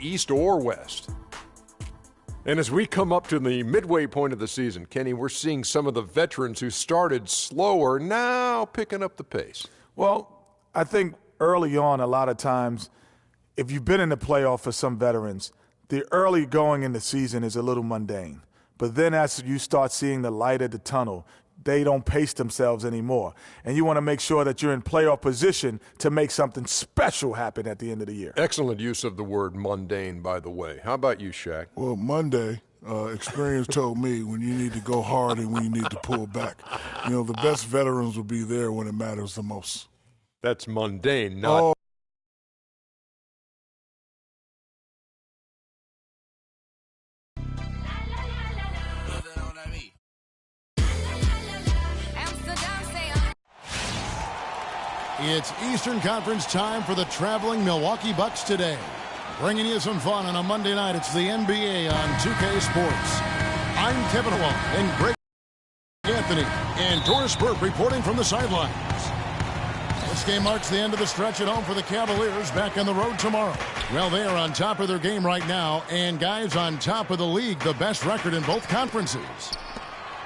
East or West. And as we come up to the midway point of the season, Kenny, we're seeing some of the veterans who started slower now picking up the pace. Well, I think early on, a lot of times, if you've been in the playoff for some veterans, the early going in the season is a little mundane. But then as you start seeing the light at the tunnel, they don't pace themselves anymore. And you want to make sure that you're in playoff position to make something special happen at the end of the year. Excellent use of the word mundane, by the way. How about you, Shaq? Well, Monday, experience told me when you need to go hard and when you need to pull back. You know, the best veterans will be there when it matters the most. That's mundane, not... It's Eastern Conference time for the traveling Milwaukee Bucks today. Bringing you some fun on a Monday night. It's the NBA on 2K Sports. I'm Kevin Wall and Greg Anthony and Doris Burke reporting from the sidelines. This game marks the end of the stretch at home for the Cavaliers, back on the road tomorrow. Well, they are on top of their game right now, and guys on top of the league, the best record in both conferences.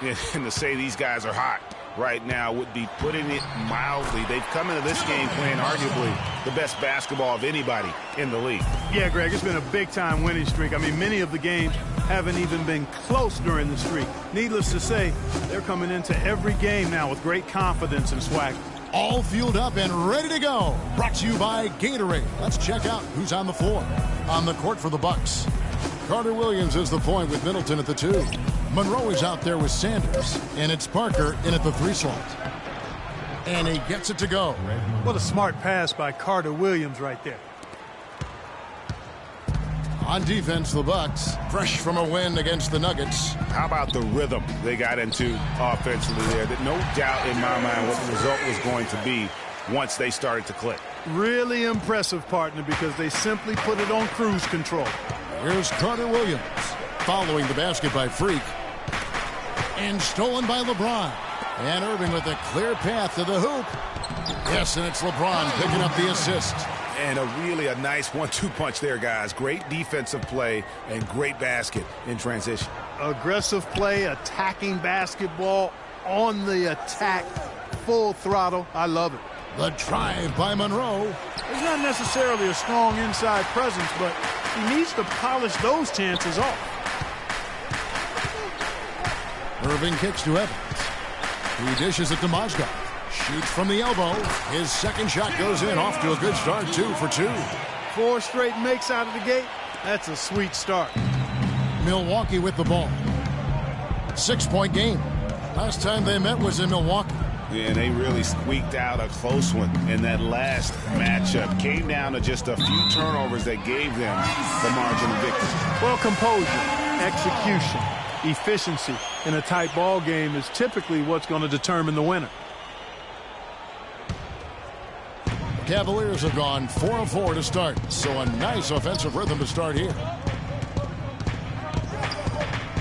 Yeah, and to say these guys are hot right now would be putting it mildly. They've come into this game playing arguably the best basketball of anybody in the league. Yeah, Greg, it's been a big-time winning streak. I mean, many of the games haven't even been close during the streak. Needless to say, they're coming into every game now with great confidence and swagger. All fueled up and ready to go. Brought to you by Gatorade. Let's check out who's on the floor. On the court for the Bucks, Carter Williams is the point with Middleton at the 2. Monroe is out there with Sanders, and it's Parker in at the 3 slot. And he gets it to go. What a smart pass by Carter Williams right there. On defense, the Bucks, fresh from a win against the Nuggets. How about the rhythm they got into offensively there? That no doubt in my mind what the result was going to be once they started to click. Really impressive, partner, because they simply put it on cruise control. Here's Carter Williams, following the basket by Freak. And stolen by LeBron. And Irving with a clear path to the hoop. Yes, and it's LeBron picking up the assist. And a nice 1-2 punch there, guys. Great defensive play and great basket in transition. Aggressive play, attacking basketball, on the attack, full throttle. I love it. The drive by Monroe. He's not necessarily a strong inside presence, but he needs to polish those chances off. Irving kicks to Evans. He dishes it to Mozgov. Shoots from the elbow. His second shot goes in. Off to a good start. 2 for 2. 4 straight makes out of the gate. That's a sweet start. Milwaukee with the ball. 6-point game. Last time they met was in Milwaukee. Yeah, they really squeaked out a close one in that last matchup. Came down to just a few turnovers that gave them the margin of victory. Well, composure, execution, efficiency in a tight ball game is typically what's going to determine the winner. Cavaliers have gone 4 of 4 to start, so a nice offensive rhythm to start here.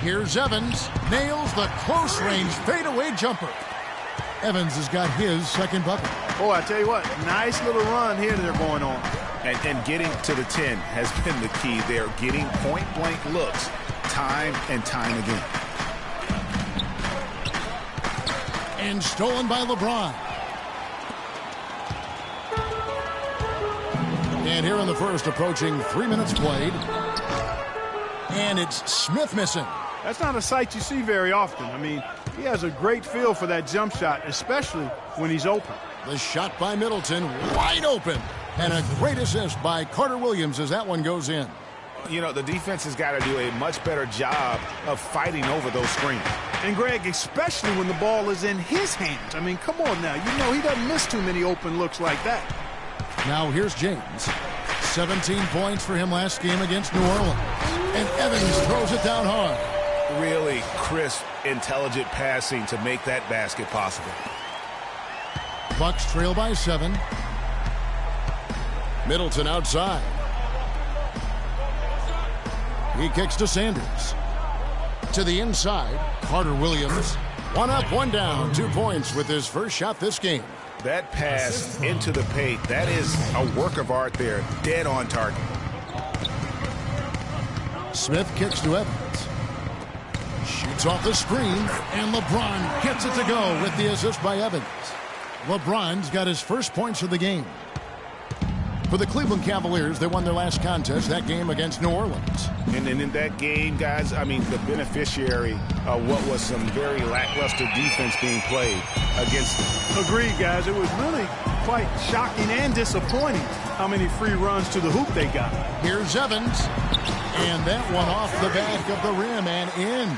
Here's Evans, nails the close-range fadeaway jumper. Evans has got his second bucket. Oh, I tell you what, nice little run here they're going on. And getting to the 10 has been the key. They're getting point-blank looks time and time again. And stolen by LeBron. And here in the first, approaching 3 minutes played. And it's Smith missing. That's not a sight you see very often. I mean, he has a great feel for that jump shot, especially when he's open. The shot by Middleton, wide open. And a great assist by Carter Williams as that one goes in. You know, the defense has got to do a much better job of fighting over those screens. And, Greg, especially when the ball is in his hands. I mean, come on now. You know he doesn't miss too many open looks like that. Now here's James. 17 points for him last game against New Orleans. And Evans throws it down hard. Really crisp, intelligent passing to make that basket possible. Bucks trail by 7. Middleton outside. He kicks to Sanders. To the inside, Carter Williams. 1 up, 1 down. 2 points with his first shot this game. That pass into the paint, that is a work of art there, dead on target. Smith kicks to Evans. Shoots off the screen, and LeBron gets it to go with the assist by Evans. LeBron's got his first points of the game. For the Cleveland Cavaliers, they won their last contest, that game against New Orleans. And in that game, guys, I mean, the beneficiary of what was some very lackluster defense being played against them. Agreed, guys. It was really quite shocking and disappointing how many free runs to the hoop they got. Here's Evans, and that one off the back of the rim and in.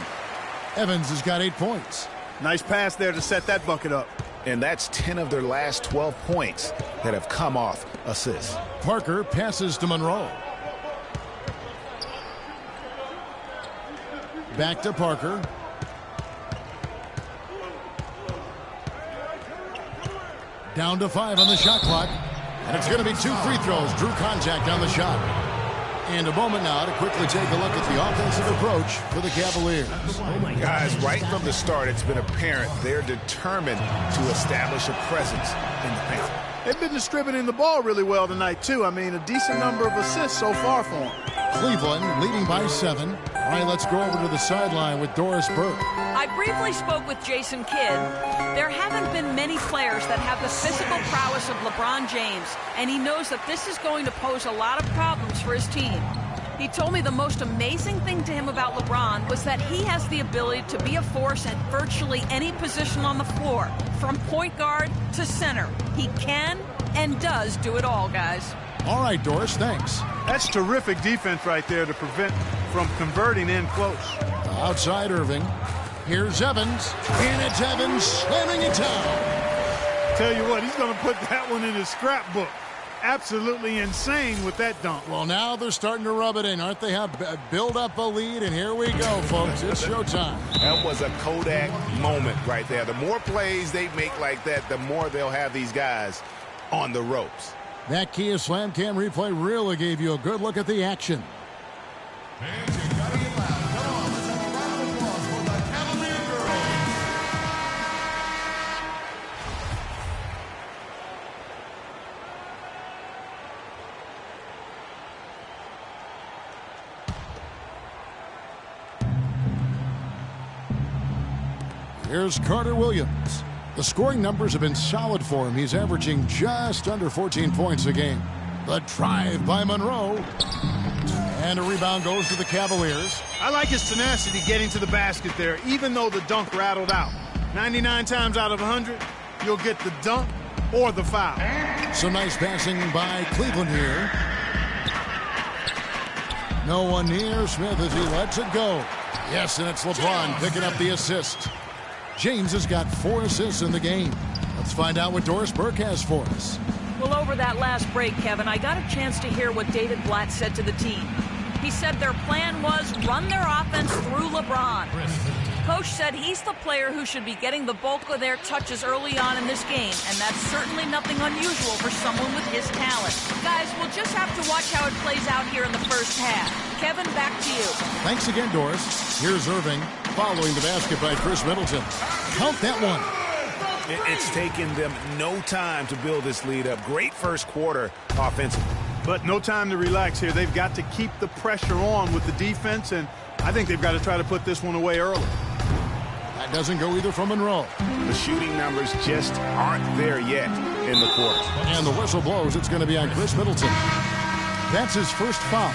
Evans has got 8 points. Nice pass there to set that bucket up. And that's 10 of their last 12 points that have come off assists. Parker passes to Monroe. Back to Parker. Down to 5 on the shot clock. And it's going to be 2 free throws. Drew contact on the shot. And a moment now to quickly take a look at the offensive approach for the Cavaliers. Guys, right from the start, it's been apparent they're determined to establish a presence in the paint. They've been distributing the ball really well tonight, too. I mean, a decent number of assists so far for them. Cleveland leading by 7. All right, let's go over to the sideline with Doris Burke. I briefly spoke with Jason Kidd. There haven't been many players that have the physical prowess of LeBron James, and he knows that this is going to pose a lot of problems for his team. He told me the most amazing thing to him about LeBron was that he has the ability to be a force at virtually any position on the floor, from point guard to center. He can and does do it all, guys. All right, Doris, thanks. That's terrific defense right there to prevent from converting in close. Outside Irving. Here's Evans, and it's Evans slamming it down. Tell you what, he's going to put that one in his scrapbook. Absolutely insane with that dunk. Well, now they're starting to rub it in, aren't they? Build up a lead, and here we go, folks. It's showtime. That was a Kodak moment right there. The more plays they make like that, the more they'll have these guys on the ropes. That Kia Slam Cam replay really gave you a good look at the action. And you gotta get loud. Come on, let's have a round of applause for the Cavalier girls. Here's Carter Williams. The scoring numbers have been solid for him. He's averaging just under 14 points a game. The drive by Monroe. And a rebound goes to the Cavaliers. I like his tenacity getting to the basket there, even though the dunk rattled out. 99 times out of 100, you'll get the dunk or the foul. Some nice passing by Cleveland here. No one near Smith as he lets it go. Yes, and it's LeBron picking up the assist. James has got 4 assists in the game. Let's find out what Doris Burke has for us. Well, over that last break, Kevin, I got a chance to hear what David Blatt said to the team. He said their plan was run their offense through LeBron. Coach said he's the player who should be getting the bulk of their touches early on in this game, and that's certainly nothing unusual for someone with his talent. Guys, we'll just have to watch how it plays out here in the first half. Kevin, back to you. Thanks again, Doris. Here's Irving following the basket by Chris Middleton. Count that one. It's taken them no time to build this lead up. Great first quarter offensively. But no time to relax here. They've got to keep the pressure on with the defense, and I think they've got to try to put this one away early. That doesn't go either from Monroe. The shooting numbers just aren't there yet in the quarter. And the whistle blows. It's going to be on Chris Middleton. That's his first foul.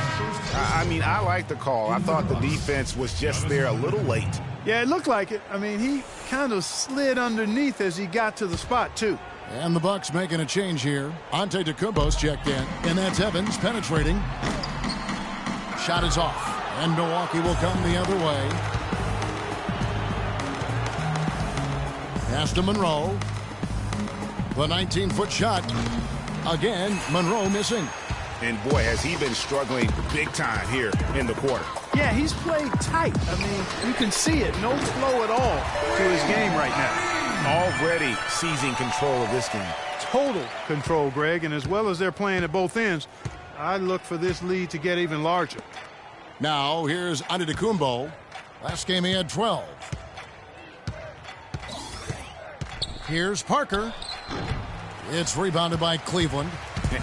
I mean, I like the call. I thought the defense was just there a little late. Yeah, it looked like it. I mean, he kind of slid underneath as he got to the spot, too. And the Bucks making a change here. Antetokounmpo's checked in. And that's Evans penetrating. Shot is off. And Milwaukee will come the other way. Pass to Monroe. The 19-foot shot. Again, Monroe missing. And boy, has he been struggling big time here in the quarter. Yeah, he's played tight. I mean, you can see it. No flow at all to his game right now. Already seizing control of this game. Total control, Greg, and as well as they're playing at both ends, I look for this lead to get even larger. Now, here's Antetokounmpo. Last game he had 12. Here's Parker. It's rebounded by Cleveland.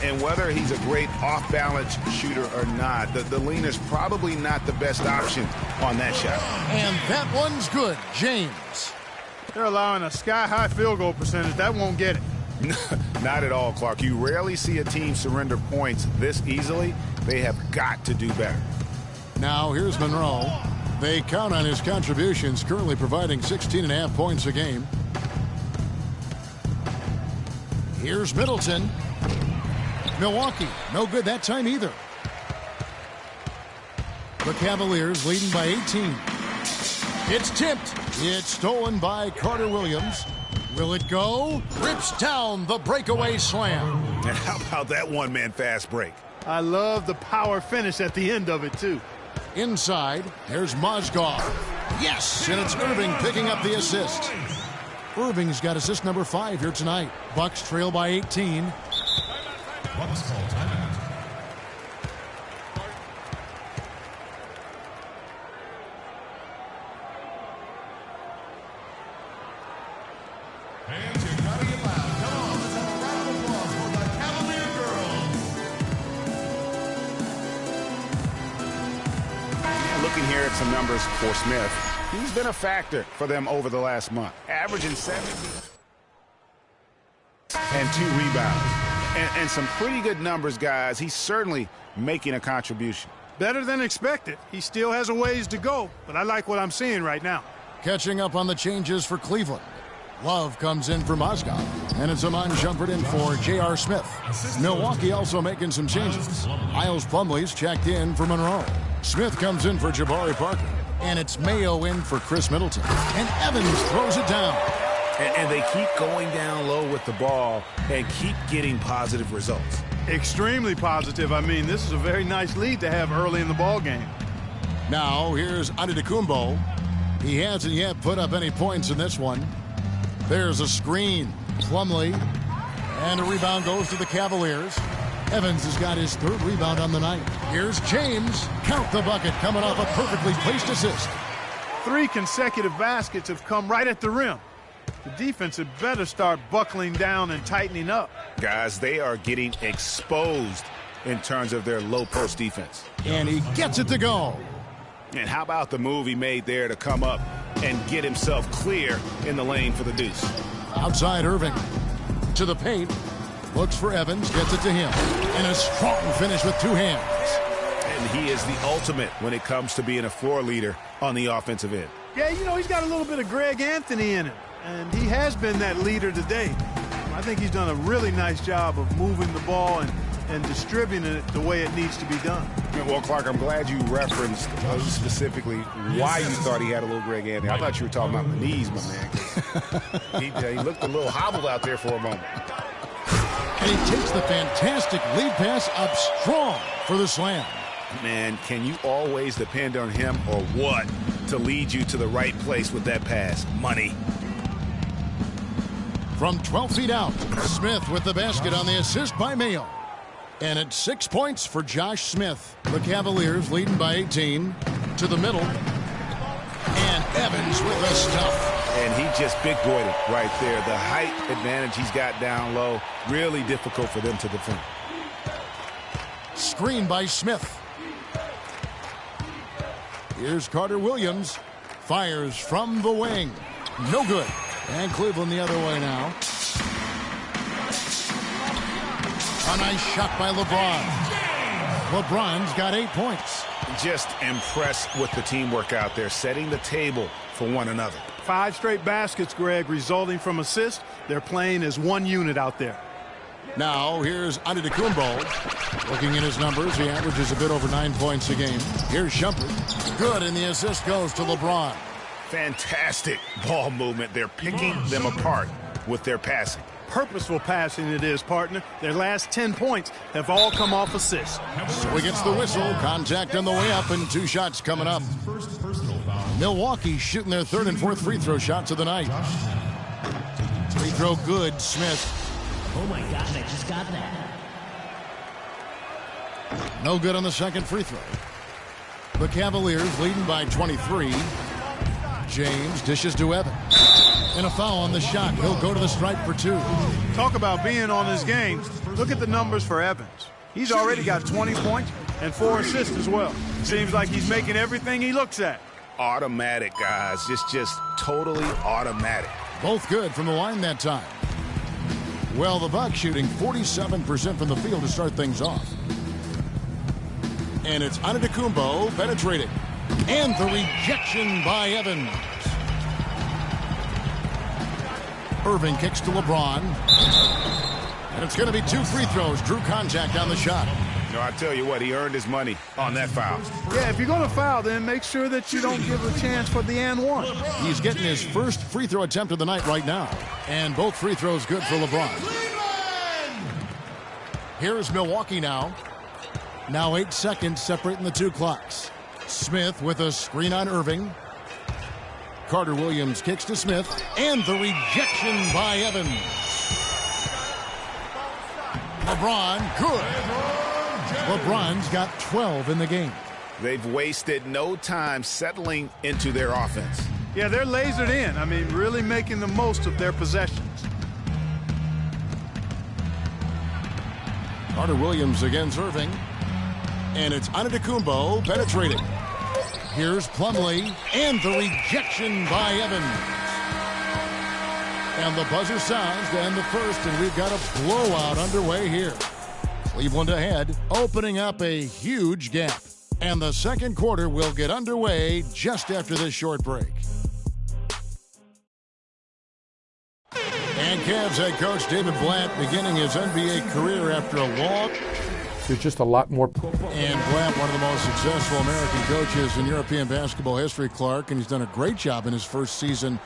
And whether he's a great off-balance shooter or not, the leaner's probably not the best option on that shot. And that one's good. James. They're allowing a sky-high field goal percentage. That won't get it. Not at all, Clark. You rarely see a team surrender points this easily. They have got to do better. Now here's Monroe. They count on his contributions, currently providing 16.5 points a game. Here's Middleton. Milwaukee, no good that time either. The Cavaliers leading by 18. It's tipped. It's stolen by Carter Williams. Will it go? Rips down the breakaway slam. And how about that one-man fast break? I love the power finish at the end of it, too. Inside, there's Mozgov. Yes, and it's Irving picking up the assist. Irving's got assist number 5 here tonight. Bucks trail by 18. Bucks call timeout. Fans, you gotta get loud. Come on, let's have a round of applause for the Cavalier girls. Looking here at some numbers for Smith, he's been a factor for them over the last month, averaging 70 and 2 rebounds. And some pretty good numbers, guys. He's certainly making a contribution. Better than expected. He still has a ways to go, but I like what I'm seeing right now. Catching up on the changes for Cleveland. Love comes in for Mozgov, and it's Amon Shumpert in for J.R. Smith. Milwaukee also making some changes. Miles Plumlee's checked in for Monroe. Smith comes in for Jabari Parker, and it's Mayo in for Chris Middleton. And Evans throws it down. And they keep going down low with the ball and keep getting positive results. Extremely positive. I mean, this is a very nice lead to have early in the ball game. Now, here's Antetokounmpo. He hasn't yet put up any points in this one. There's a screen. Plumlee. And a rebound goes to the Cavaliers. Evans has got his 3rd rebound on the night. Here's James. Count the bucket coming off a perfectly placed assist. 3 consecutive baskets have come right at the rim. The defense had better start buckling down and tightening up. Guys, they are getting exposed in terms of their low post defense. And he gets it to go. And how about the move he made there to come up and get himself clear in the lane for the deuce? Outside Irving. To the paint. Looks for Evans. Gets it to him. And a strong finish with 2 hands. And he is the ultimate when it comes to being a floor leader on the offensive end. Yeah, you know, he's got a little bit of Greg Anthony in him. And he has been that leader today. I think he's done a really nice job of moving the ball and distributing it the way it needs to be done. Well, Clark, I'm glad you referenced specifically why you thought he had a little Greg Anthony. I thought you were talking about the knees, my man. He looked a little hobbled out there for a moment. And he takes the fantastic lead pass up strong for the slam. Man, can you always depend on him or what to lead you to the right place with that pass? Money. From 12 feet out, Smith with the basket on the assist by Mayo. And it's 6 points for Josh Smith. The Cavaliers leading by 18 to the middle. And Evans with the stuff. And he just big-boyed it right there. The height advantage he's got down low, really difficult for them to defend. Screen by Smith. Here's Carter Williams. Fires from the wing. No good. And Cleveland the other way now. A nice shot by LeBron. LeBron's got 8 points. Just impressed with the teamwork out there, setting the table for one another. 5 straight baskets, Greg, resulting from assists. They're playing as one unit out there. Now, here's Antetokounmpo. Looking at his numbers, he averages a bit over 9 points a game. Here's Shumpert. Good, and the assist goes to LeBron. Fantastic ball movement. They're picking them apart with their passing. Purposeful passing it is, partner. Their last 10 points have all come off assists. So he gets the whistle. Contact on the way up, and 2 shots coming up. Milwaukee shooting their 3rd and 4th free throw shots of the night. Free throw good, Smith. Oh my gosh, I just got that. No good on the 2nd free throw. The Cavaliers leading by 23. James dishes to Evans. And a foul on the shot. He'll go to the stripe for 2. Talk about being on his game. Look at the numbers for Evans. He's already got 20 points and 4 assists as well. Seems like he's making everything he looks at. Automatic, guys. Just totally automatic. Both good from the line that time. Well, the Bucks shooting 47% from the field to start things off. And it's Antetokounmpo penetrating. And the rejection by Evans. Irving kicks to LeBron. And it's going to be 2 free throws. Drew contact on the shot. No, I tell you what, he earned his money on that foul. Yeah, if you're going to foul, then make sure that you don't give a chance for the and one. He's getting his first free throw attempt of the night right now. And both free throws good for LeBron. Here's Milwaukee now. Now 8 seconds separating the 2 clocks. Smith with a screen on Irving. Carter Williams kicks to Smith. And the rejection by Evans. LeBron, good. LeBron's got 12 in the game. They've wasted no time settling into their offense. Yeah, they're lasered in. I mean, really making the most of their possessions. Carter Williams against Irving. And it's Antetokounmpo penetrating. Here's Plumlee. And the rejection by Evans. And the buzzer sounds to end the first, and we've got a blowout underway here. Cleveland ahead, opening up a huge gap. And the second quarter will get underway just after this short break. And Cavs head coach David Blatt beginning his NBA career after a long... There's just a lot more. And Blatt, one of the most successful American coaches in European basketball history, Clark, and he's done a great job in his first season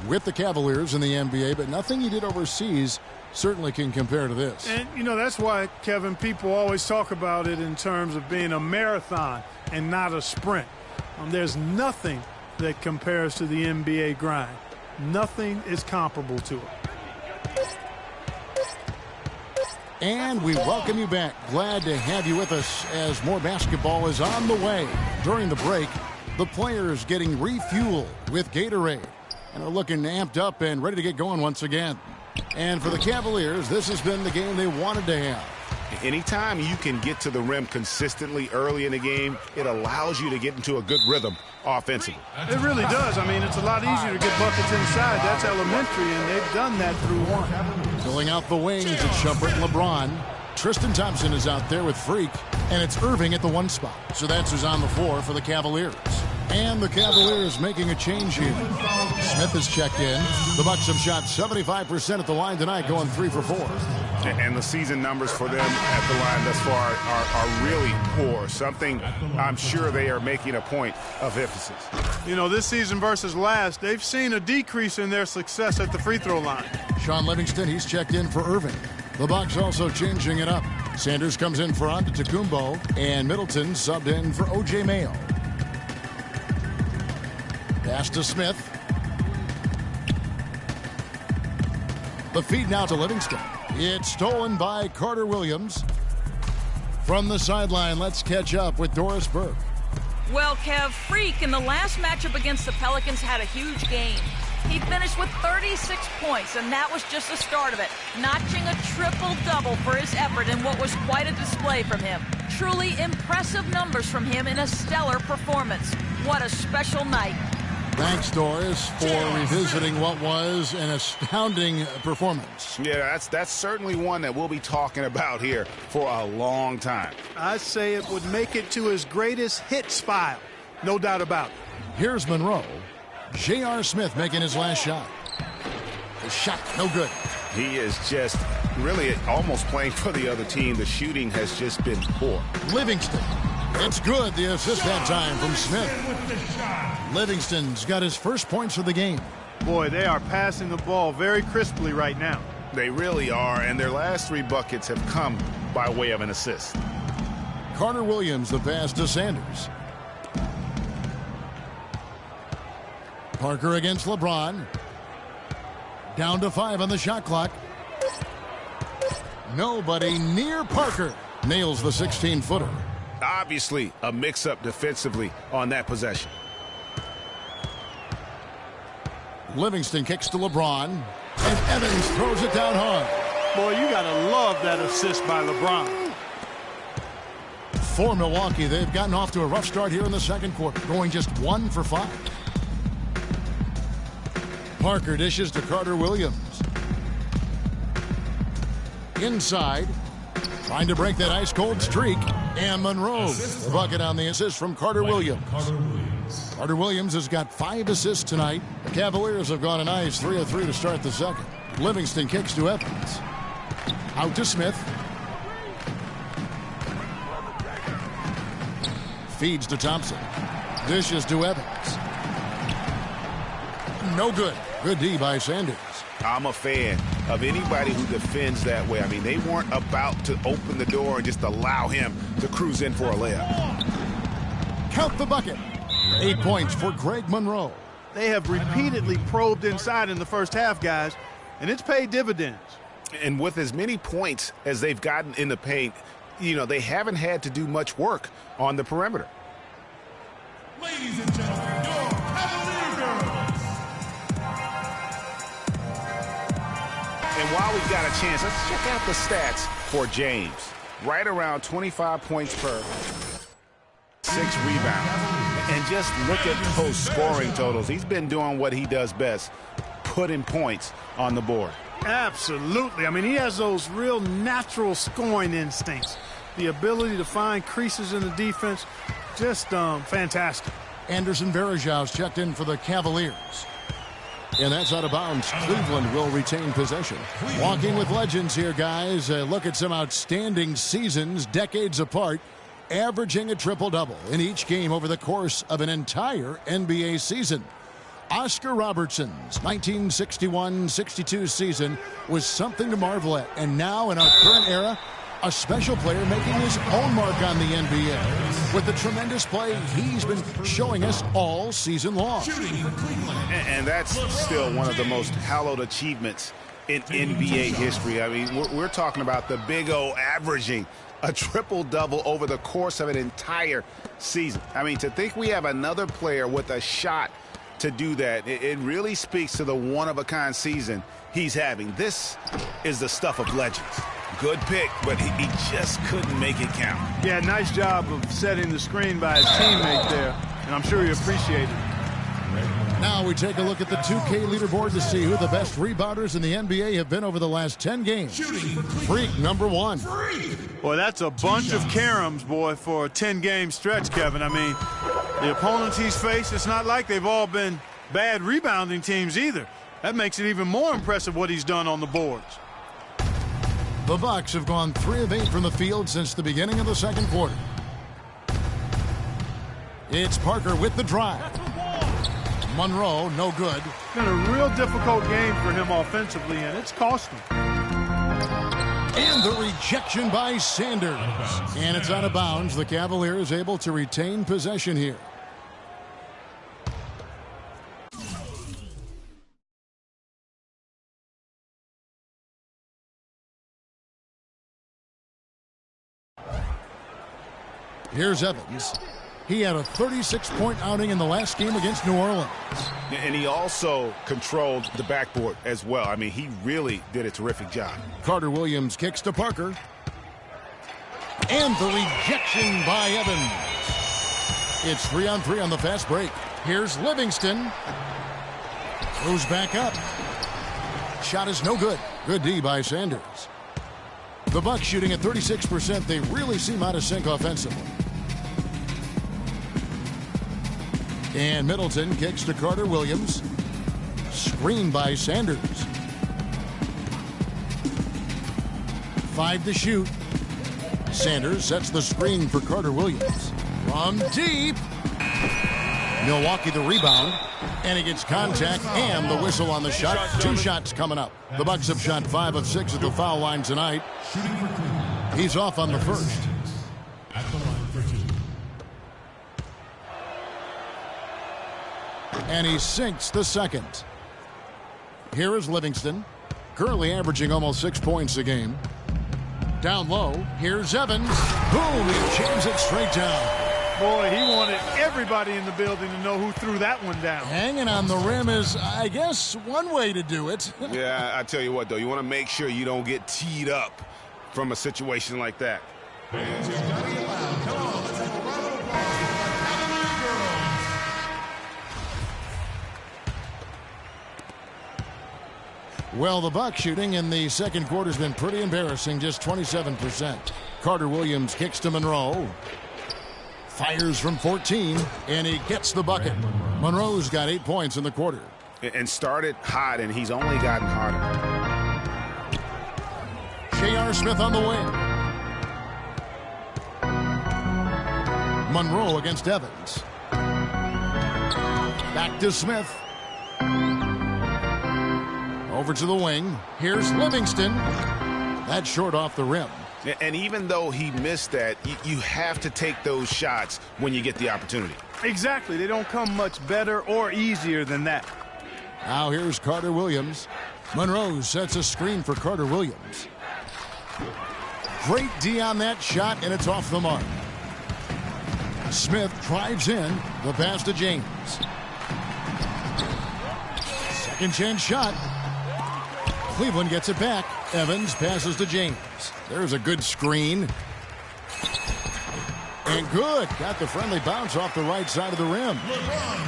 with the Cavaliers in the NBA, but nothing he did overseas certainly can compare to this. And, you know, that's why, Kevin, people always talk about it in terms of being a marathon and not a sprint. There's nothing that compares to the NBA grind. Nothing is comparable to it. And we welcome you back. Glad to have you with us as more basketball is on the way. During the break, the players getting refueled with Gatorade and are looking amped up and ready to get going once again. And for the Cavaliers, this has been the game they wanted to have. Anytime you can get to the rim consistently early in the game, it allows you to get into a good rhythm offensively. It really does. I mean, it's a lot easier to get buckets inside. That's elementary, and they've done that through one. Filling out the wings, it's Shumpert and LeBron. Tristan Thompson is out there with Freak, and it's Irving at the 1 spot. So that's who's on the floor for the Cavaliers. And the Cavaliers making a change here. Smith is checked in. The Bucks have shot 75% at the line tonight, going 3 for 4. And the season numbers for them at the line thus far are really poor. Something I'm sure they are making a point of emphasis. You know, this season versus last, they've seen a decrease in their success at the free throw line. Sean Livingston, he's checked in for Irving. The Bucks also changing it up. Sanders comes in for Antetokounmpo, and Middleton subbed in for O.J. Mayo. Pass to Smith. The feed now to Livingston. It's stolen by Carter Williams. From the sideline, let's catch up with Doris Burke. Well, Kev, Freak in the last matchup against the Pelicans had a huge game. He finished with 36 points, and that was just the start of it, notching a triple-double for his effort in what was quite a display from him. Truly impressive numbers from him in a stellar performance. What a special night. Thanks, Doris, for revisiting what was an astounding performance. Yeah, that's certainly one that we'll be talking about here for a long time. I say it would make it to his greatest hits file. No doubt about it. Here's Monroe. J.R. Smith making his last shot. The shot, no good. He is just really almost playing for the other team. The shooting has just been poor. Livingston. It's good. The assist that time from Smith. Livingston's got his first points of the game. Boy, they are passing the ball very crisply right now. They really are, and their last 3 buckets have come by way of an assist. Carter Williams, the pass to Sanders. Parker against LeBron. Down to 5 on the shot clock. Nobody near Parker. Nails the 16-footer. Obviously, a mix-up defensively on that possession. Livingston kicks to LeBron, and Evans throws it down hard. Boy, you got to love that assist by LeBron. For Milwaukee, they've gotten off to a rough start here in the second quarter, going just 1 for 5. Parker dishes to Carter Williams. Inside, trying to break that ice-cold streak, and Monroe. The bucket on the assist from Carter Williams. Carter Williams has got 5 assists tonight. The Cavaliers have gone a nice 3 of 3 to start the second. Livingston kicks to Evans. Out to Smith. Feeds to Thompson. Dishes to Evans. No good. Good D by Sanders. I'm a fan of anybody who defends that way. I mean, they weren't about to open the door and just allow him to cruise in for a layup. Count the bucket. 8 points for Greg Monroe. They have repeatedly probed inside in the first half, guys, and it's paid dividends. And with as many points as they've gotten in the paint, you know, they haven't had to do much work on the perimeter. Ladies and gentlemen, your Cavalier girls. And while we've got a chance, let's check out the stats for James. Right around 25 points per 6 rebounds. And just look at those scoring totals. He's been doing what he does best, putting points on the board. Absolutely. I mean, he has those real natural scoring instincts. The ability to find creases in the defense, just fantastic. Anderson Varejau's checked in for the Cavaliers. And that's out of bounds. Cleveland will retain possession. Walking with legends here, guys. Look at some outstanding seasons, decades apart, averaging a triple-double in each game over the course of an entire NBA season. Oscar Robertson's 1961-62 season was something to marvel at. And now in our current era, a special player making his own mark on the NBA with the tremendous play he's been showing us all season long. And that's still one of the most hallowed achievements in NBA history. I mean, we're talking about the Big O averaging a triple-double over the course of an entire season. I mean, to think we have another player with a shot to do that, it really speaks to the one-of-a-kind season he's having. This is the stuff of legends. Good pick, but he just couldn't make it count. Yeah, nice job of setting the screen by his teammate there, and I'm sure he appreciated it. Now we take a look at the 2K leaderboard to see who the best rebounders in the NBA have been over the last 10 games. Freak number 1. Boy, that's a bunch of caroms, boy, for a 10-game stretch, Kevin. I mean, the opponents he's faced, it's not like they've all been bad rebounding teams either. That makes it even more impressive what he's done on the boards. The Bucks have gone 3 of 8 from the field since the beginning of the second quarter. It's Parker with the drive. Monroe, no good. It's been a real difficult game for him offensively, and it's cost him. And the rejection by Sanders. And it's out of bounds. The Cavaliers able to retain possession here. Here's Evans. He had a 36-point outing in the last game against New Orleans. And he also controlled the backboard as well. I mean, he really did a terrific job. Carter Williams kicks to Parker. And the rejection by Evans. It's 3-on-3 on the fast break. Here's Livingston. Goes back up. Shot is no good. Good D by Sanders. The Bucks shooting at 36%. They really seem out of sync offensively. And Middleton kicks to Carter Williams. Screen by Sanders. 5 to shoot. Sanders sets the screen for Carter Williams. From deep. Milwaukee the rebound. And he gets contact and the whistle on the shot. 2 shots coming up. The Bucks have shot 5 of 6 at the foul line tonight. He's off on the first. At the line for 2. And he sinks the second. Here is Livingston, currently averaging almost 6 points a game. Down low, here's Evans. Boom, he jams it straight down. Boy, he wanted everybody in the building to know who threw that one down. Hanging on the rim is, I guess, one way to do it. Yeah, I tell you what, though, you want to make sure you don't get teed up from a situation like that. Fans, you gotta get loud. Come on, let's have a round of applause for the Cavalier girls. Well, the Bucks shooting in the second quarter has been pretty embarrassing, just 27%. Carter Williams kicks to Monroe. Fires from 14, and he gets the bucket. Monroe's got 8 points in the quarter. And started hot, and he's only gotten hotter. J.R. Smith on the wing. Monroe against Evans. Back to Smith. Over to the wing. Here's Livingston. That's short off the rim. And even though he missed that, you have to take those shots when you get the opportunity. Exactly. They don't come much better or easier than that. Now here's Carter Williams. Monroe sets a screen for Carter Williams. Great D on that shot, and it's off the mark. Smith drives in. The pass to James. Second chance shot. Cleveland gets it back. Evans passes to James. There's a good screen. And good. Got the friendly bounce off the right side of the rim.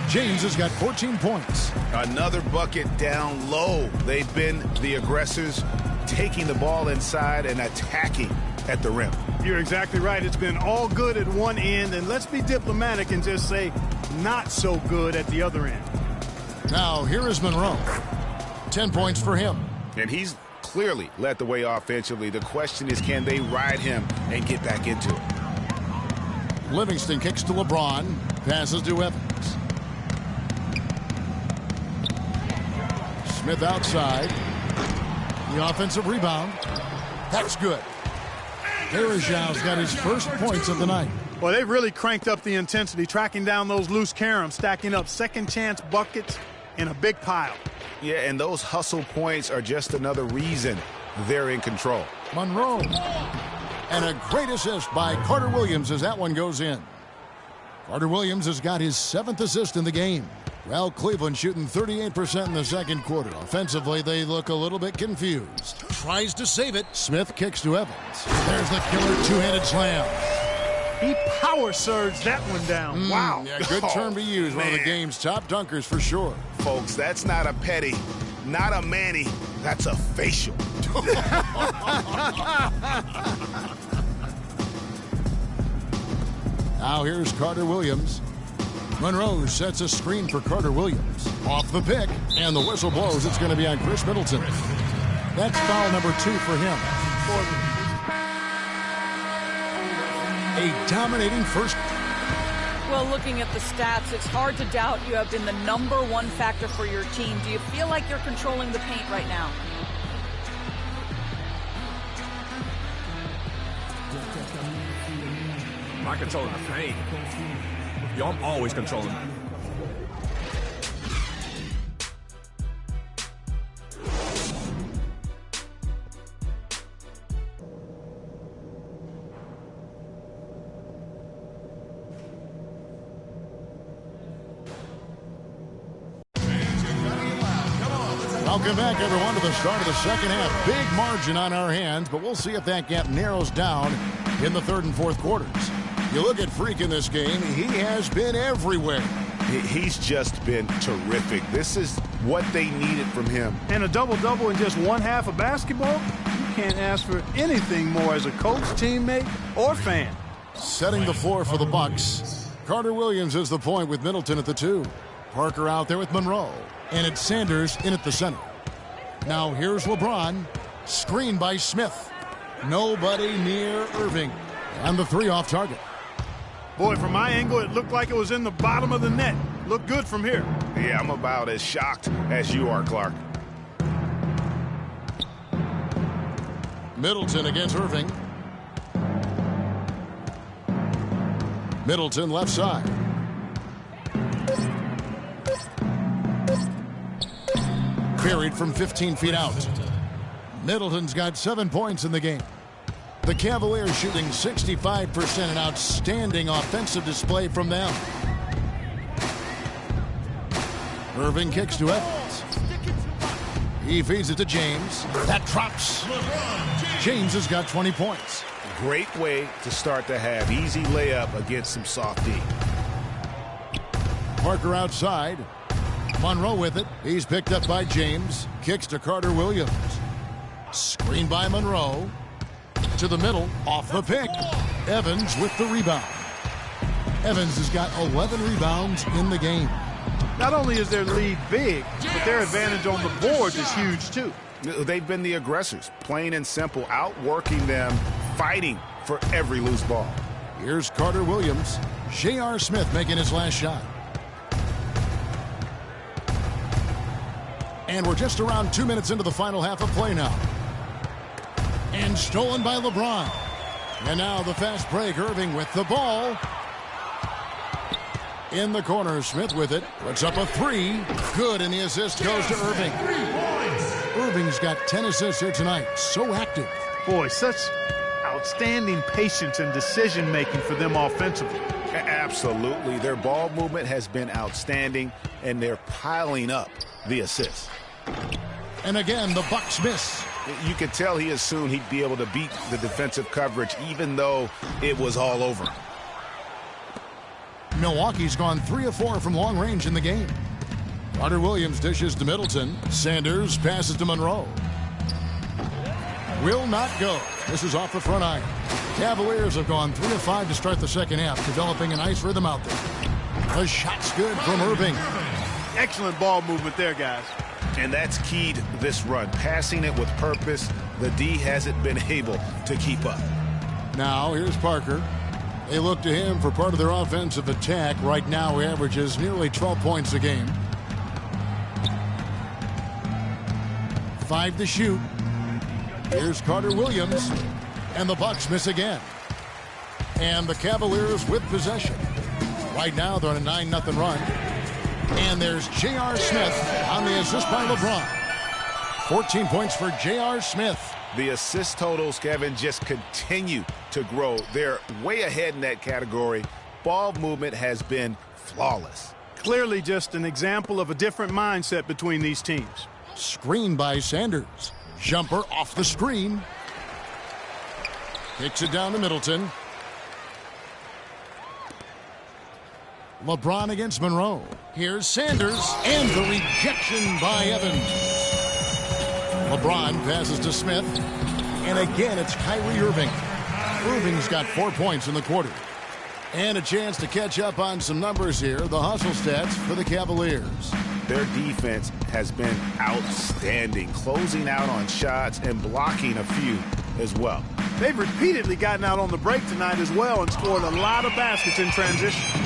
James has got 14 points. Another bucket down low. They've been the aggressors, taking the ball inside and attacking at the rim. You're exactly right. It's been all good at one end, and let's be diplomatic and just say not so good at the other end. Now, here is Monroe. 10 points for him. And he's clearly led the way offensively. The question is, can they ride him and get back into it? Livingston kicks to LeBron. Passes to Evans. Smith outside. The offensive rebound. That's good. Derejau's got his first points of the night. Well, they've really cranked up the intensity, tracking down those loose caroms, stacking up second chance buckets in a big pile. Yeah, and those hustle points are just another reason they're in control. Monroe. And a great assist by Carter Williams as that one goes in. Carter Williams has got his 7th assist in the game. Well, Cleveland shooting 38% in the second quarter. Offensively, they look a little bit confused. Tries to save it. Smith kicks to Evans. There's the killer two-handed slam. He power surged that one down. Wow. Yeah, good term to use. One of the game's top dunkers for sure. Folks, that's not a petty, not a Manny. That's a facial. Now here's Carter Williams. Monroe sets a screen for Carter Williams. Off the pick, and the whistle blows. It's going to be on Chris Middleton. That's foul number 2 for him. A dominating first. Well, looking at the stats, it's hard to doubt you have been the #1 factor for your team. Do you feel like you're controlling the paint right now? Am I controlling the paint? Yo, I'm always controlling it. Welcome back, everyone, to the start of the second half. Big margin on our hands, but we'll see if that gap narrows down in the third and fourth quarters. You look at Freak in this game, he has been everywhere. He's just been terrific. This is what they needed from him. And a double-double in just one half of basketball? You can't ask for anything more as a coach, teammate, or fan. Setting the floor for the Bucks. Carter Williams is the point with Middleton at the 2. Parker out there with Monroe. And it's Sanders in at the center. Now here's LeBron. Screen by Smith. Nobody near Irving. And the 3 off target. Boy, from my angle, it looked like it was in the bottom of the net. Looked good from here. Yeah, I'm about as shocked as you are, Clark. Middleton against Irving. Middleton left side. Buried from 15 feet out. Middleton's got 7 points in the game. The Cavaliers shooting 65%, an outstanding offensive display from them. Irving kicks to Evans. He feeds it to James. That drops. James has got 20 points. Great way to start the half. Easy layup against some soft D. Parker outside. Monroe with it. He's picked up by James. Kicks to Carter Williams. Screen by Monroe. To the middle. Off the pick. Evans with the rebound. Evans has got 11 rebounds in the game. Not only is their lead big, but their advantage on the boards is huge too. They've been the aggressors, plain and simple, outworking them, fighting for every loose ball. Here's Carter Williams. J.R. Smith making his last shot. And we're just around 2 minutes into the final half of play now. And stolen by LeBron. And now the fast break. Irving with the ball. In the corner, Smith with it. Puts up a three. Good, and the assist goes to Irving. Irving's got 10 assists here tonight. So active. Boy, such outstanding patience and decision-making for them offensively. Absolutely. Their ball movement has been outstanding, and they're piling up the assists. And again, the Bucks miss. You could tell he assumed he'd be able to beat the defensive coverage, even though it was all over. Milwaukee's gone 3 of 4 from long range in the game. Carter Williams dishes to Middleton. Sanders passes to Monroe. Will not go. This is off the front iron. Cavaliers have gone 3 of 5 to start the second half, developing a nice rhythm out there. The shot's good from Irving. Excellent ball movement there, guys. And that's keyed this run. Passing it with purpose. The D hasn't been able to keep up. Now here's Parker. They look to him for part of their offensive attack. Right now he averages nearly 12 points a game. 5 to shoot. Here's Carter Williams. And the Bucks miss again. And the Cavaliers with possession. Right now they're on a 9-0 run. And there's J.R. Smith on the assist by LeBron. 14 points for J.R. Smith. The assist totals, Kevin, just continue to grow. They're way ahead in that category. Ball movement has been flawless. Clearly just an example of a different mindset between these teams. Screen by Sanders. Jumper off the screen. Kicks it down to Middleton. LeBron against Monroe. Here's Sanders, and the rejection by Evans. LeBron passes to Smith, and again it's Kyrie Irving. Irving's got 4 points in the quarter. And a chance to catch up on some numbers here. The hustle stats for the Cavaliers. Their defense has been outstanding, closing out on shots and blocking a few as well. They've repeatedly gotten out on the break tonight as well and scored a lot of baskets in transition.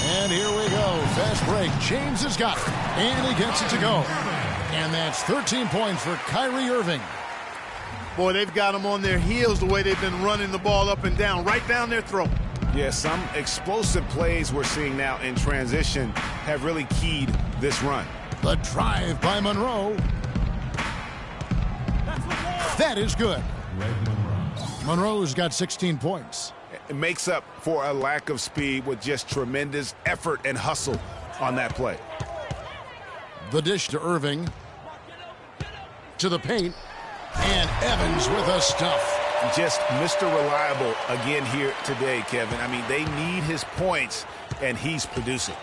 And here we go. Fast break. James has got it. And he gets it to go. And that's 13 points for Kyrie Irving. Boy, they've got them on their heels the way they've been running the ball up and down, right down their throat. Yeah, some explosive plays we're seeing now in transition have really keyed this run. The drive by Monroe. That is good. Monroe's got 16 points. It makes up for a lack of speed with just tremendous effort and hustle on that play. The dish to Irving. To the paint. And Evans with a stuff. Just Mr. Reliable again here today, Kevin. I mean, they need his points, and he's producing.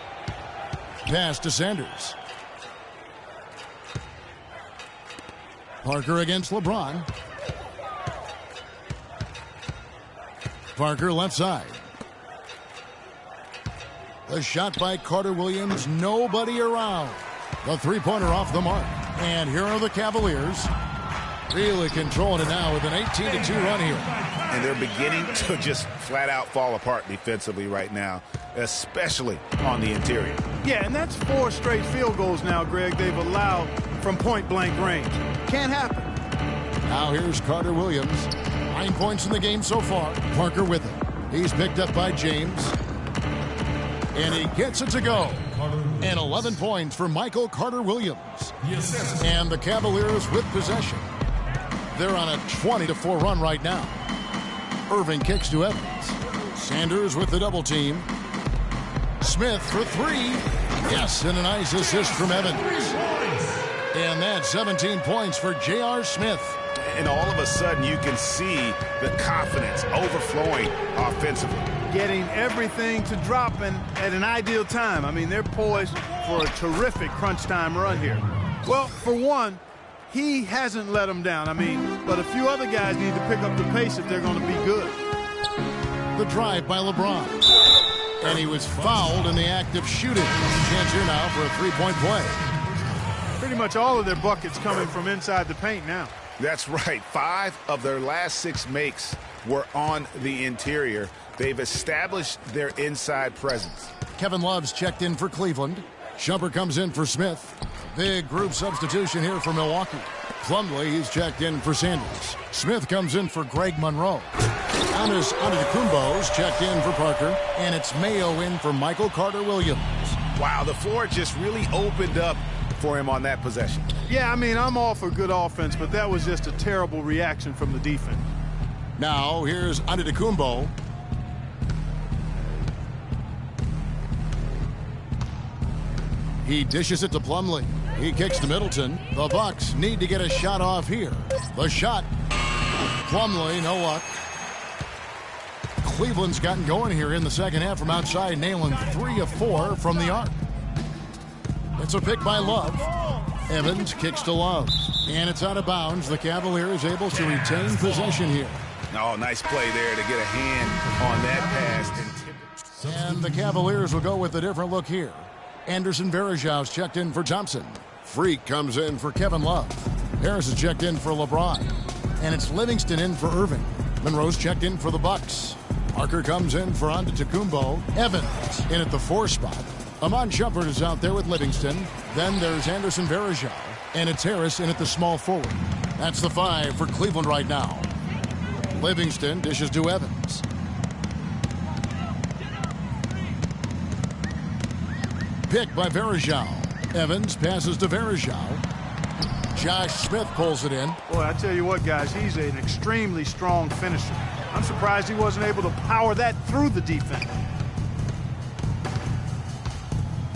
Pass to Sanders. Parker against LeBron. Parker left side. The shot by Carter Williams. Nobody around. The three-pointer off the mark. And here are the Cavaliers. Really controlling it now with an 18-2 run here. And they're beginning to just flat-out fall apart defensively right now, especially on the interior. Yeah, and that's 4 straight field goals now, Greg, they've allowed from point-blank range. Can't happen. Now here's Carter Williams. 9 points in the game so far. Parker with it. He's picked up by James. And he gets it to go. And 11 points for Michael Carter Williams. And the Cavaliers with possession. They're on a 20-4 run right now. Irving kicks to Evans. Sanders with the double team. Smith for three. Yes, and a nice assist from Evans. And that's 17 points for J.R. Smith. And all of a sudden, you can see the confidence overflowing offensively. Getting everything to drop at an ideal time. I mean, they're poised for a terrific crunch time run here. Well, for one, he hasn't let them down. I mean, but a few other guys need to pick up the pace if they're going to be good. The drive by LeBron. And he was fouled in the act of shooting. Chance here now for a three-point play. Pretty much all of their buckets coming from inside the paint now. That's right. 5 of their last 6 makes were on the interior. They've established their inside presence. Kevin Love's checked in for Cleveland. Shumpert comes in for Smith. Big group substitution here for Milwaukee. Plumlee, he's checked in for Sanders. Smith comes in for Greg Monroe. Giannis Antetokounmpo's checked in for Parker. And it's Mayo in for Michael Carter-Williams. Wow, the floor just really opened up for him on that possession. Yeah, I mean, I'm all for good offense, but that was just a terrible reaction from the defense. Now, here's Antetokounmpo. He dishes it to Plumlee. He kicks to Middleton. The Bucks need to get a shot off here. The shot. Plumlee, no luck. Cleveland's gotten going here in the second half from outside, nailing 3 of 4 from the arc. It's a pick by Love. Evans kicks to Love. And it's out of bounds. The Cavaliers able to retain possession here. Oh, nice play there to get a hand on that pass. And the Cavaliers will go with a different look here. Anderson Varejau's checked in for Thompson. Freak comes in for Kevin Love. Harris is checked in for LeBron. And it's Livingston in for Irving. Monroe's checked in for the Bucks. Parker comes in for Antetokounmpo. Evans in at the 4 spot. Amon Shumpert is out there with Livingston. Then there's Anderson Varejau. And it's Harris in at the small forward. That's the 5 for Cleveland right now. Livingston dishes to Evans. Pick by Varejau. Evans passes to Varejau. Josh Smith pulls it in. Boy, I tell you what, guys, he's an extremely strong finisher. I'm surprised he wasn't able to power that through the defense.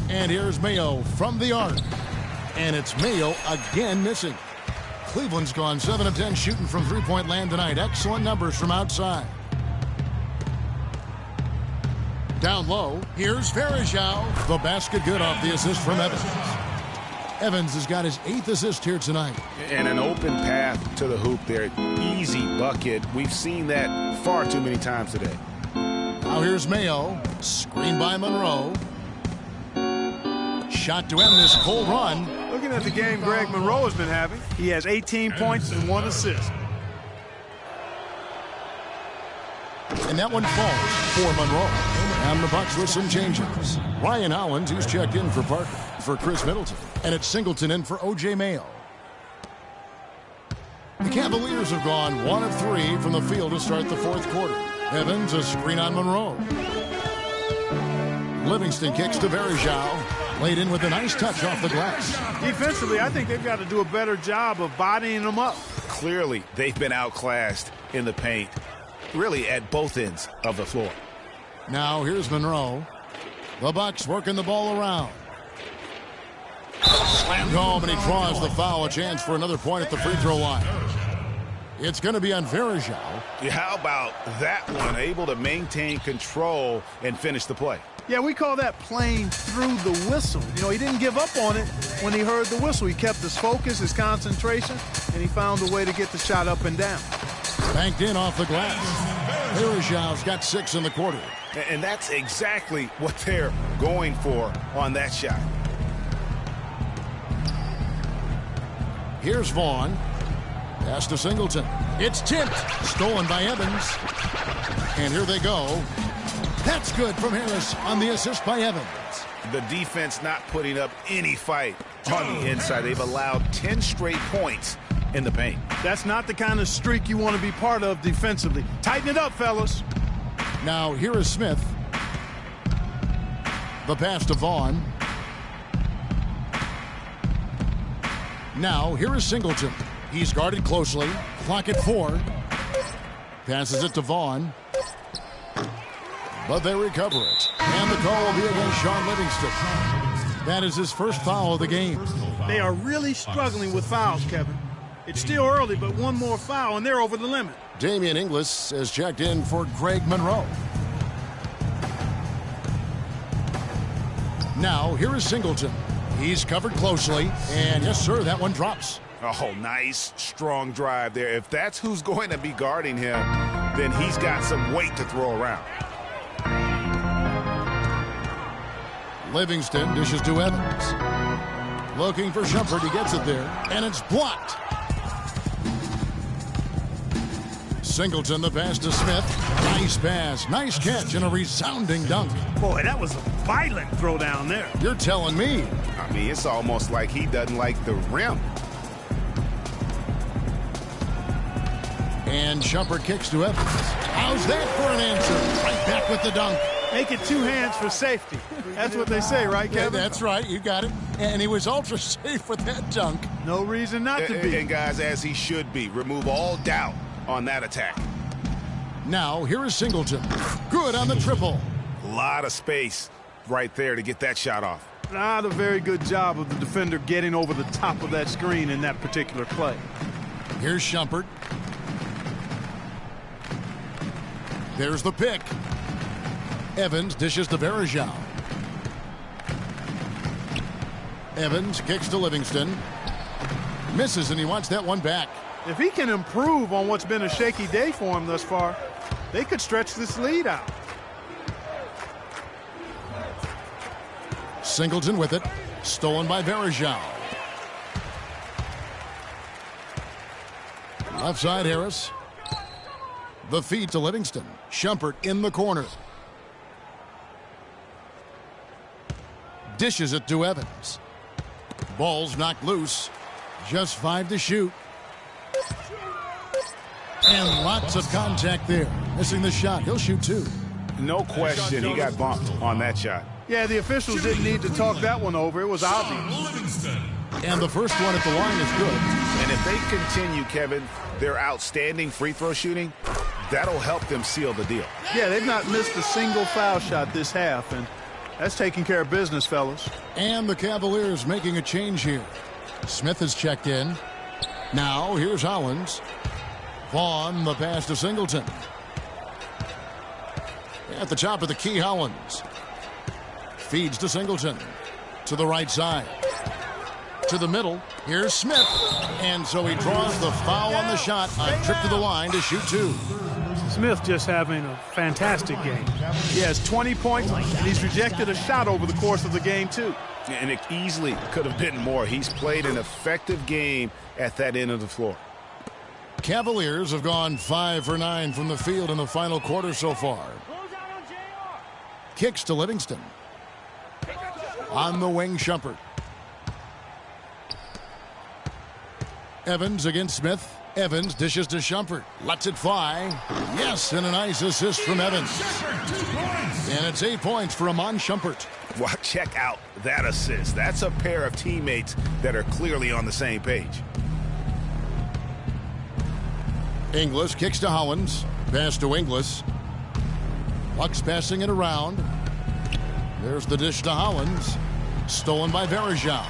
And here's Mayo from the arc. And it's Mayo again missing. Cleveland's gone 7 of 10 shooting from three-point land tonight. Excellent numbers from outside. Down low, here's Varejau. The basket good off the assist from Evans. Evans has got his 8th assist here tonight. And an open path to the hoop there. Easy bucket. We've seen that far too many times today. Now here's Mayo. Screen by Monroe. Shot to end this cold run. Looking at the game Greg Monroe has been having, he has 18 points and 1 assist. And that one falls for Monroe. And the Bucks with some changes. Ryan Hollins, he's checked in for Parker. For Chris Middleton. And it's Singleton in for O.J. Mayo. The Cavaliers have gone 1 of 3 from the field to start the 4th quarter. Evans, a screen on Monroe. Livingston kicks to Varejau. Laid in with a nice touch off the glass. Defensively, I think they've got to do a better job of bodying them up. Clearly, they've been outclassed in the paint. Really at both ends of the floor. Now here's Monroe. The Bucks working the ball around. Slammed home, and he draws the foul. A chance for another point at the free throw line. It's going to be on Varejau. Yeah, how about that one? Able to maintain control and finish the play. Yeah, we call that playing through the whistle. You know, he didn't give up on it when he heard the whistle. He kept his focus, his concentration, and he found a way to get the shot up and down. Banked in off the glass. Varejau's got 6 in the quarter. And that's exactly what they're going for on that shot. Here's Vaughn. Pass to Singleton. It's tipped. Stolen by Evans. And here they go. That's good from Harris on the assist by Evans. The defense not putting up any fight on the inside. They've allowed 10 straight points in the paint. That's not the kind of streak you want to be part of defensively. Tighten it up, fellas. Now here is Smith. The pass to Vaughn. Now here is Singleton. He's guarded clousely. Clock at 4. Passes it to Vaughn. But they recover it. And the call will be against Sean Livingston. That is his first foul of the game. They are really struggling with fouls, Kevin. It's still early, but one more foul, and they're over the limit. Damian Inglis has checked in for Greg Monroe. Now, here is Singleton. He's covered closely, and yes, sir, that one drops. Oh, nice, strong drive there. If that's who's going to be guarding him, then he's got some weight to throw around. Livingston dishes to Evans. Looking for Shumpert. He gets it there, and it's blocked. Singleton, the pass to Smith. Nice pass, nice catch, and a resounding dunk. Boy, that was a violent throw down there. You're telling me. I mean, it's almost like he doesn't like the rim. And Shumpert kicks to Evans. How's that for an answer? Right back with the dunk. Make it two hands for safety. That's what they say, right, Kevin? Yeah, that's right. You got it. And he was ultra safe with that dunk. No reason not to be. And guys, as he should be. Remove all doubt on that attack. Now, here is Singleton. Good on the triple. A lot of space right there to get that shot off. Not a very good job of the defender getting over the top of that screen in that particular play. Here's Shumpert. There's the pick. Evans dishes to Varejao. Evans kicks to Livingston. Misses, and he wants that one back. If he can improve on what's been a shaky day for him thus far, they could stretch this lead out. Singleton with it. Stolen by Varejao. Left side Harris. The feed to Livingston. Shumpert in the corner. Dishes it to Evans. Ball's knocked loose. Just 5 to shoot. And lots of contact there. Missing the shot. He'll shoot 2. No question he got bumped on that shot. Yeah, the officials didn't need to talk that one over. It was obvious. And the first one at the line is good. And if they continue, Kevin, their outstanding free throw shooting, that'll help them seal the deal. Yeah, they've not missed a single foul shot this half, and that's taking care of business, fellas. And the Cavaliers making a change here. Smith has checked in. Now, here's Hollins. Vaughn, the pass to Singleton. At the top of the key, Hollins. Feeds to Singleton. To the right side. To the middle. Here's Smith. And so he draws the foul on the shot. A trip to the line to shoot 2. Smith just having a fantastic game. He has 20 points, and he's rejected a shot over the course of the game, too. And it easily could have been more. He's played an effective game at that end of the floor. Cavaliers have gone 5 for 9 from the field in the final quarter so far. Kicks to Livingston. On the wing, Shumpert. Evans against Smith. Evans dishes to Shumpert. Lets it fly. Yes, and a nice assist from Evans. And it's 8 points for Amon Shumpert. Well, check out that assist. That's a pair of teammates that are clearly on the same page. Inglis kicks to Hollins. Pass to Inglis. Bucks passing it around. There's the dish to Hollins. Stolen by Varejao.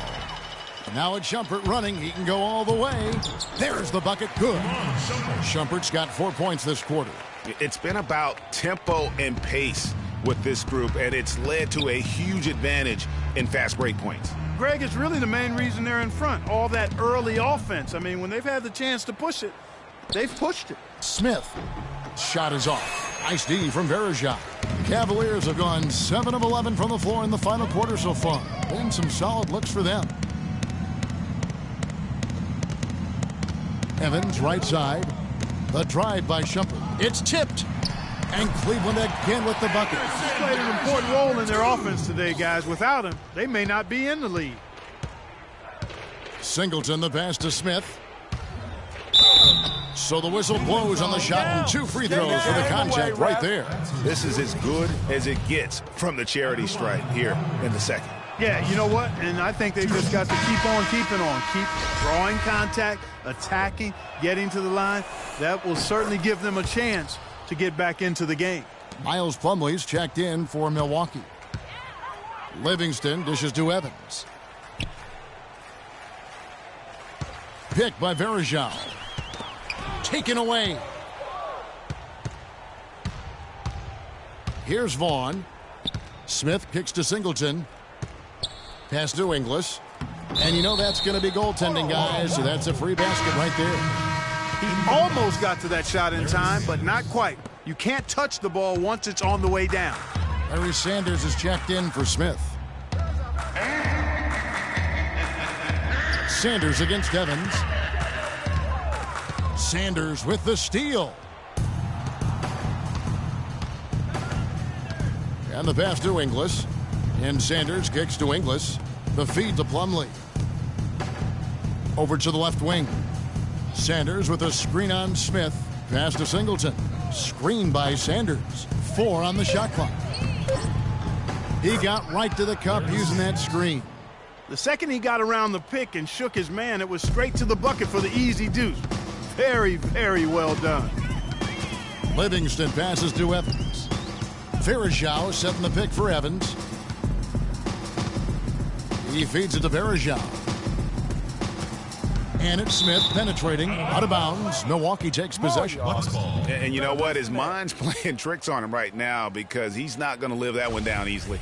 Now it's Shumpert running. He can go all the way. There's the bucket. Good. Shumpert's got 4 points this quarter. It's been about tempo and pace with this group, and it's led to a huge advantage in fast break points. Greg, it's really the main reason they're in front. All that early offense. I mean, when they've had the chance to push it, they've pushed it. Smith. Shot is off. Nice D from Varejao. Cavaliers have gone 7 of 11 from the floor in the final quarter so far. Been some solid looks for them. Evans, right side. The drive by Shumpert. It's tipped. And Cleveland again with the bucket. He's played an important role in their offense today, guys. Without him, they may not be in the lead. Singleton, the pass to Smith. So the whistle blows on the shot, and 2 free throws for the contact right there. This is as good as it gets from the charity stripe here in the second. Yeah, you know what? And I think they just got to keep on keeping on. Keep drawing contact, attacking, getting to the line. That will certainly give them a chance to get back into the game. Miles Plumlee's checked in for Milwaukee. Livingston dishes to Evans. Picked by Verajao. Taken away. Here's Vaughn. Smith kicks to Singleton. Pass to Inglis. And you know that's going to be goaltending, guys, so that's a free basket right there. He almost got to that shot in time, but not quite. You can't touch the ball once it's on the way down. Larry Sanders is checked in for Smith. Sanders against Evans. Sanders with the steal. And the pass to Inglis. And Sanders kicks to Inglis. The feed to Plumlee. Over to the left wing. Sanders with a screen on Smith. Pass to Singleton. Screen by Sanders. 4 on the shot clock. He got right to the cup using that screen. The second he got around the pick and shook his man, it was straight to the bucket for the easy deuce. Very, very well done. Livingston passes to Evans. Verajao setting the pick for Evans. He feeds it to Verajao. And it's Smith penetrating out of bounds. Milwaukee takes possession. And you know what? His mind's playing tricks on him right now because he's not going to live that one down easily.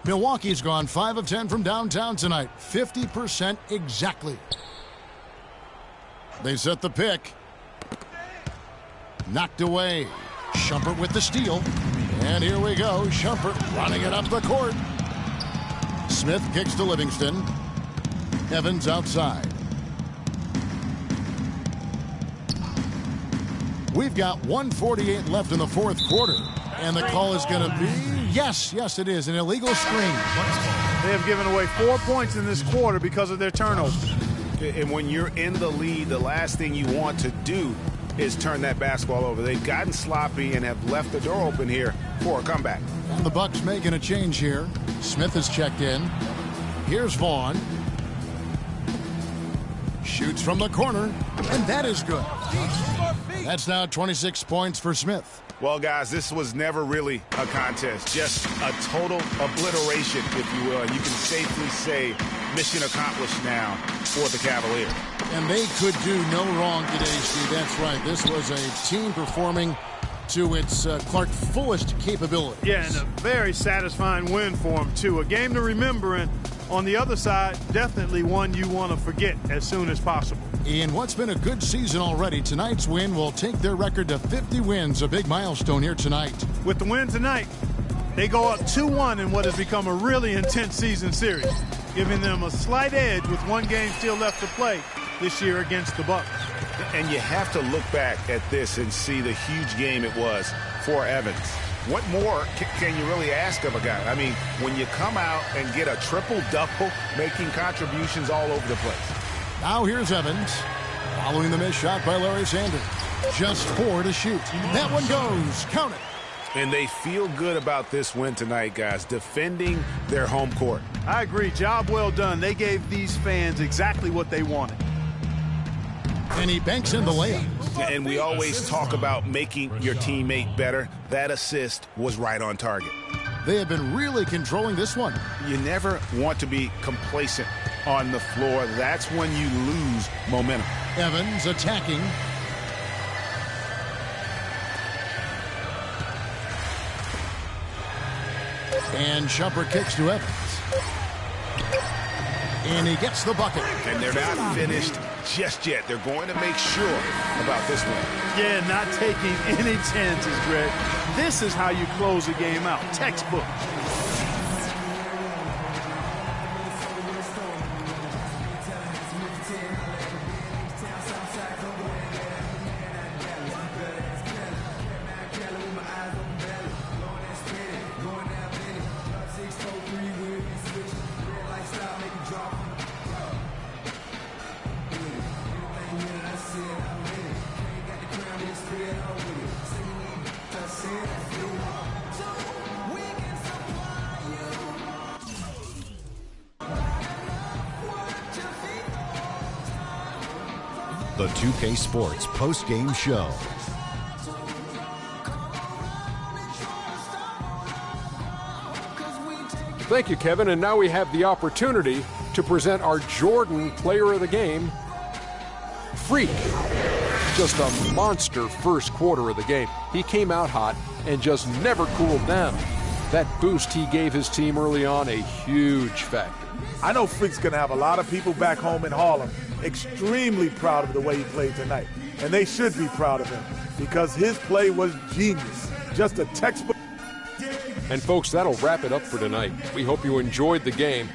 Milwaukee's gone 5 of 10 from downtown tonight. 50% exactly. They set the pick. Knocked away. Shumpert with the steal. And here we go. Shumpert running it up the court. Smith kicks to Livingston. Evans outside. We've got 1:48 left in the fourth quarter. And the call is going to be, yes, it is, an illegal screen. They have given away 4 points in this quarter because of their turnover. And when you're in the lead, the last thing you want to do is turn that basketball over. They've gotten sloppy and have left the door open here for a comeback. And the Bucks making a change here. Smith is checked in. Here's Vaughn. Shoots from the corner, and that is good. That's now 26 points for Smith. Well, guys, this was never really a contest, just a total obliteration, if you will. And you can safely say mission accomplished now for the Cavaliers. And they could do no wrong today, Steve. That's right. This was a team performing to its Clark fullest capabilities. Yeah, and a very satisfying win for them, too. A game to remember, and on the other side, definitely one you want to forget as soon as possible. In what's been a good season already, tonight's win will take their record to 50 wins, a big milestone here tonight. With the win tonight, they go up 2-1 in what has become a really intense season series, giving them a slight edge with one game still left to play this year against the Bucks. And you have to look back at this and see the huge game it was for Evans. What more can you really ask of a guy? I mean, when you come out and get a triple-double, making contributions all over the place. Now here's Evans, following the missed shot by Larry Sanders. Just 4 to shoot. That one goes. Count it. And they feel good about this win tonight, guys, defending their home court. I agree. Job well done. They gave these fans exactly what they wanted. And he banks in the layup. And we always talk about making your teammate better. That assist was right on target. They have been really controlling this one. You never want to be complacent on the floor. That's when you lose momentum. Evans attacking. And Shumpert kicks to Evans. And he gets the bucket. And they're not finished just yet. They're going to make sure about this one. Yeah, not taking any chances, Greg. This is how you close a game out. Textbook. the 2K Sports post-game show. Thank you, Kevin. And now we have the opportunity to present our Jordan Player of the Game, Freak. Just a monster first quarter of the game. He came out hot and just never cooled down. That boost he gave his team early on, a huge factor. I know Freak's going to have a lot of people back home in Harlem extremely proud of the way he played tonight. And they should be proud of him because his play was genius. Just a textbook. And folks, that'll wrap it up for tonight. We hope you enjoyed the game.